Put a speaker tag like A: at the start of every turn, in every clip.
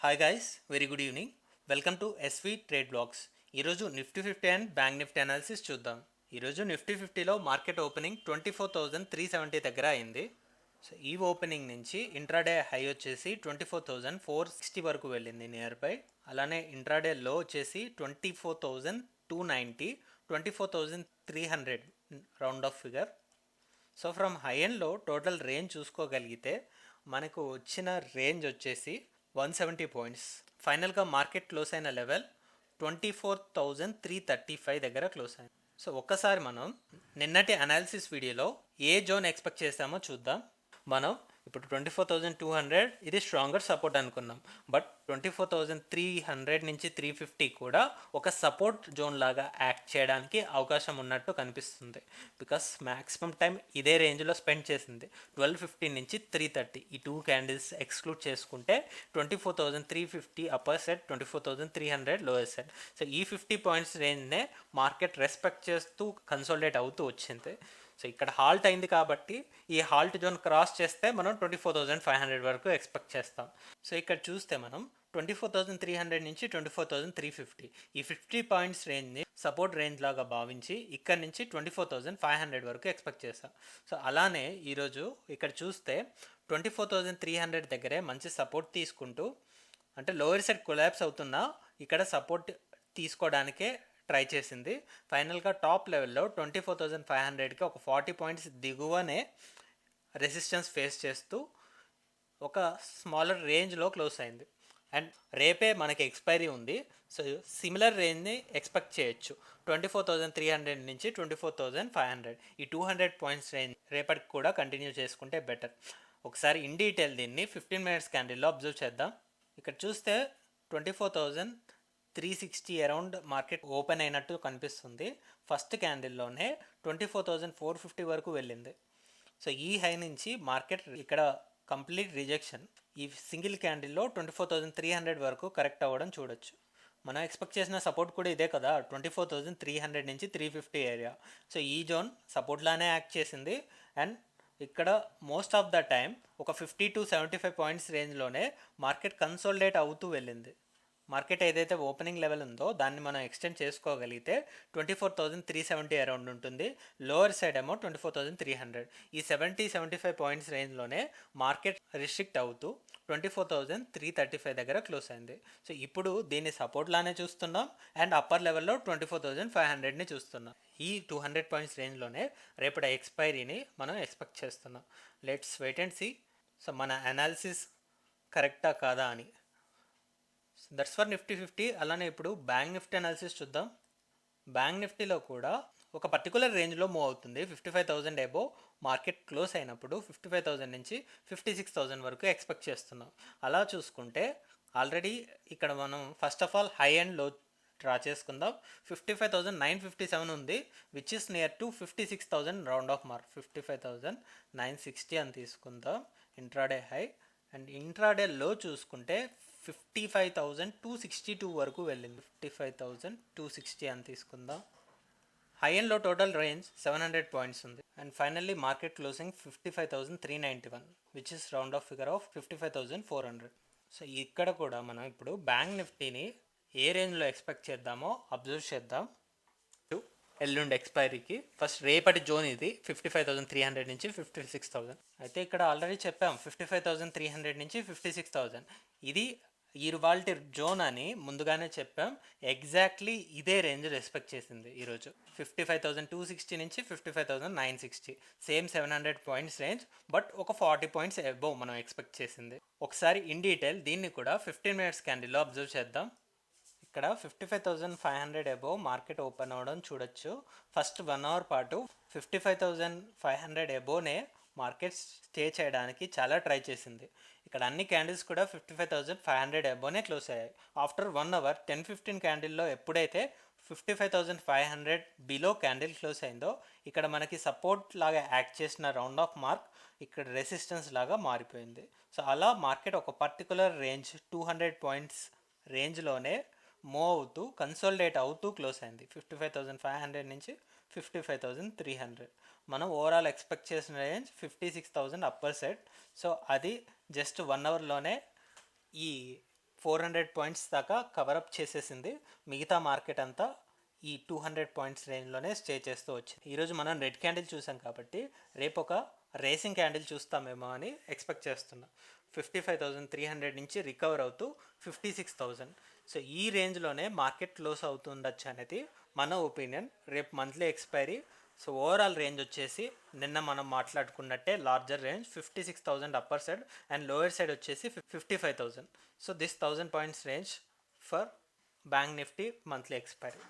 A: Hi guys, very good evening. Welcome to SV trade blogs. ఈరోజు Nifty 50 and bank Nifty analysis చూద్దాం. ఈరోజు Nifty 50లో market opening 24,370 దగ్గర అయింది. So ఈ opening నుంచి ఇంట్రాడే హై వచ్చేసి 24,460 వరకు వెళ్ళింది నియర్ బై. అలానే ఇంట్రాడే లో వచ్చేసి 24,290, 24,300 round off figure. So from high and low total range చూసుకోగలిగితే మనకు వచ్చిన రేంజ్ వచ్చేసి 170 పాయింట్స్. ఫైనల్గా మార్కెట్ క్లోజ్ అయిన లెవెల్ 24,335 దగ్గర క్లోజ్ అయింది. సో ఒక్కసారి మనం నిన్నటి అనాలిసిస్ వీడియోలో ఏ జోన్ ఎక్స్పెక్ట్ చేస్తామో చూద్దాం. మనం ఇప్పుడు 24,200 ఇది స్ట్రాంగర్ సపోర్ట్ అనుకున్నాం, బట్ 24,300 నుంచి 350 కూడా ఒక సపోర్ట్ జోన్ లాగా యాక్ట్ చేయడానికి అవకాశం ఉన్నట్టు కనిపిస్తుంది. బికాస్ మ్యాక్సిమం టైం ఇదే రేంజ్లో స్పెండ్ చేసింది. 1250 నుంచి 330 ఈ టూ క్యాండిల్స్ ఎక్స్క్లూడ్ చేసుకుంటే 24,350 upper set, 24,300 lower set. So ఈ 50 పాయింట్స్ రేంజ్నే మార్కెట్ రెస్పెక్ట్ చేస్తూ కన్సాలిడేట్ అవుతూ వచ్చింది. సో ఇక్కడ హాల్ట్ అయింది కాబట్టి ఈ హాల్ట్ జోన్ క్రాస్ చేస్తే మనం 24,500 వరకు ఎక్స్పెక్ట్ చేస్తాం. సో ఇక్కడ చూస్తే మనం 24,300 నుంచి 24,350 ఈ 50 పాయింట్స్ రేంజ్ని సపోర్ట్ రేంజ్ లాగా భావించి ఇక్కడ నుంచి 24,500 వరకు ఎక్స్పెక్ట్ చేస్తాం. సో అలానే ఈరోజు ఇక్కడ చూస్తే 24,300 దగ్గరే మంచి సపోర్ట్ తీసుకుంటూ, అంటే లోయర్ సైడ్ కొలాప్స్ అవుతున్నా ఇక్కడ సపోర్ట్ తీసుకోవడానికే ట్రై చేసింది. ఫైనల్గా టాప్ లెవెల్లో 24,500కి ఒక 40 పాయింట్స్ దిగువనే రెసిస్టెన్స్ ఫేస్ చేస్తూ ఒక స్మాలర్ రేంజ్లో క్లోజ్ అయింది. అండ్ రేపే మనకి ఎక్స్పైరీ ఉంది. సో సిమిలర్ రేంజ్ని ఎక్స్పెక్ట్ చేయొచ్చు. 24,300 నుంచి 24,500 ఈ 200 పాయింట్స్ రేంజ్ రేపటికి కూడా కంటిన్యూ చేసుకుంటే బెటర్. ఒకసారి ఇన్ డీటెయిల్ దీన్ని 15 మినిట్స్ క్యాండిల్లో అబ్జర్వ్ చేద్దాం. ఇక్కడ చూస్తే 24,360 అరౌండ్ మార్కెట్ ఓపెన్ అయినట్టు కనిపిస్తుంది. ఫస్ట్ క్యాండిల్లోనే 24,450 వరకు వెళ్ళింది. సో ఈ హై నుంచి మార్కెట్ ఇక్కడ కంప్లీట్ రిజెక్షన్. ఈ సింగిల్ క్యాండిల్లో 24,300 వరకు కరెక్ట్ అవ్వడం చూడొచ్చు. మనం ఎక్స్పెక్ట్ చేసిన సపోర్ట్ కూడా ఇదే కదా, 24,300 నుంచి 350 ఏరియా. సో ఈ జోన్ సపోర్ట్ లానే యాక్ట్ చేసింది. అండ్ ఇక్కడ మోస్ట్ ఆఫ్ ద టైం ఒక 50 to 75 పాయింట్స్ రేంజ్లోనే మార్కెట్ కన్సాలిడేట్ అవుతూ వెళ్ళింది. మార్కెట్ ఏదైతే ఓపెనింగ్ లెవెల్ ఉందో దాన్ని మనం ఎక్స్టెండ్ చేసుకోగలిగితే 24,370 అరౌండ్ ఉంటుంది. లోవర్ సైడ్ ఏమో 24,300. ఈ 70-75 పాయింట్స్ రేంజ్లోనే మార్కెట్ రిస్ట్రిక్ట్ అవుతూ 24,335 దగ్గర క్లోజ్ అయింది. సో ఇప్పుడు దీన్ని సపోర్ట్ లానే చూస్తున్నాం అండ్ అప్పర్ లెవెల్లో 24,500ని చూస్తున్నాం. ఈ 200 పాయింట్స్ రేంజ్లోనే రేపటి ఎక్స్పైరీని మనం ఎక్స్పెక్ట్ చేస్తున్నాం. Let's wait and see. So మన అనాలిసిస్ కరెక్టా కాదా అని. That's for Nifty 50. అలానే ఇప్పుడు బ్యాంక్ నిఫ్టీ అనాలిసిస్ చూద్దాం. బ్యాంక్ నిఫ్టీలో కూడా ఒక పర్టికులర్ రేంజ్లో మూవ్ అవుతుంది. 55,000 ఎబో మార్కెట్ క్లోజ్ అయినప్పుడు 55,000 నుంచి 56,000 వరకు ఎక్స్పెక్ట్ చేస్తున్నాం. అలా చూసుకుంటే ఆల్రెడీ ఇక్కడ మనం first of all high and లో డ్రా చేసుకుందాం. 55,957 ఉంది, which is near to 56,000 round of mark. 55,960 అని తీసుకుందాం ఇంట్రాడే హై. అండ్ ఇంట్రాడే లో చూసుకుంటే 55,262 వరకు వెళ్ళింది. 55,260 అని తీసుకుందాం. హై అండ్ లో టోటల్ రేంజ్ 700 పాయింట్స్ ఉంది. And finally market closing 55,391, which is round off figure of 55,400. So ఇక్కడ కూడా మనం ఇప్పుడు బ్యాంక్ నిఫ్టీని ఏ రేంజ్లో ఎక్స్పెక్ట్ చేద్దామో అబ్జర్వ్ చేద్దాం. ఎల్లుండి ఎక్స్పైరీకి ఫస్ట్ రేపటి జోన్ ఇది 55,300 నుంచి 56,000. అయితే ఇక్కడ ఆల్రెడీ చెప్పాం 55,300 నుంచి 56,000 ఇది ఇవాల్టి జోన్ అని ముందుగానే చెప్పాం. ఎగ్జాక్ట్లీ ఇదే రేంజ్ రెస్పెక్ట్ చేసింది ఈరోజు. 55,260 నుంచి 55,960 సేమ్ 700 పాయింట్స్ రేంజ్, బట్ ఒక 40 పాయింట్స్ అబోవ్ మనం ఎక్స్పెక్ట్ చేసింది. ఒకసారి ఇన్ డీటెయిల్ దీన్ని కూడా 15 మినిట్స్ క్యాండిల్లో అబ్జర్వ్ చేద్దాం. ఇక్కడ 55,500 అబోవ్ మార్కెట్ ఓపెన్ అవ్వడం చూడొచ్చు. ఫస్ట్ 1 అవర్ పాటు 55,500 అబోవ్నే మార్కెట్ స్టే చేయడానికి చాలా ట్రై చేసింది. ఇక్కడ అన్ని క్యాండిల్స్ కూడా 55,500 అబోవ్నే క్లోజ్ అయ్యాయి. ఆఫ్టర్ 1 అవర్ 10-15 క్యాండిల్లో ఎప్పుడైతే 55,500 బిలో క్యాండిల్ క్లోజ్ అయిందో ఇక్కడ మనకి సపోర్ట్ లాగా యాక్ట్ చేసిన రౌండ్ ఆఫ్ మార్క్ ఇక్కడ రెసిస్టెన్స్ లాగా మారిపోయింది. సో అలా మార్కెట్ ఒక పర్టికులర్ రేంజ్ 200 పాయింట్స్ రేంజ్లోనే మూవ్ అవుతూ కన్సాలిడేట్ అవుతూ క్లోజ్ అయింది. 55,500 నుంచి 55,300. మనం ఓవరాల్ ఎక్స్పెక్ట్ చేసిన రేంజ్ 56,000 అప్పర్ సెట్. సో అది జస్ట్ 1 అవర్లోనే ఈ 400 పాయింట్స్ దాకా కవరప్ చేసేసింది. మిగతా మార్కెట్ అంతా ఈ 200 పాయింట్స్ రేంజ్లోనే స్టే చేస్తూ వచ్చింది. ఈరోజు మనం రెడ్ క్యాండిల్ చూసాం కాబట్టి రేపు ఒక రేసింగ్ క్యాండిల్ చూస్తామేమో అని ఎక్స్పెక్ట్ చేస్తున్నా. 55,300 నుంచి రికవర్ అవుతూ 56,000. సో ఈ రేంజ్లోనే మార్కెట్ క్లోజ్ అవుతుండొచ్చు అనేది మన ఒపీనియన్. రేపు monthly expiry. So overall range వచ్చేసి నిన్న మనం మాట్లాడుకున్నట్టే larger range 56,000 upper side and lower side వచ్చేసి 55,000. So this 1000 points range for bank Nifty monthly expiry.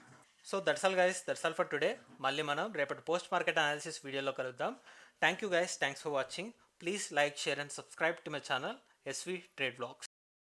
A: So that's all guys, that's all for today. మళ్ళీ మనం రేపటి పోస్ట్ మార్కెట్ అనాలిసిస్ వీడియోలో కలుద్దాం. Thank you guys, thanks for watching. Please like, share and subscribe to my channel SV trade blogs.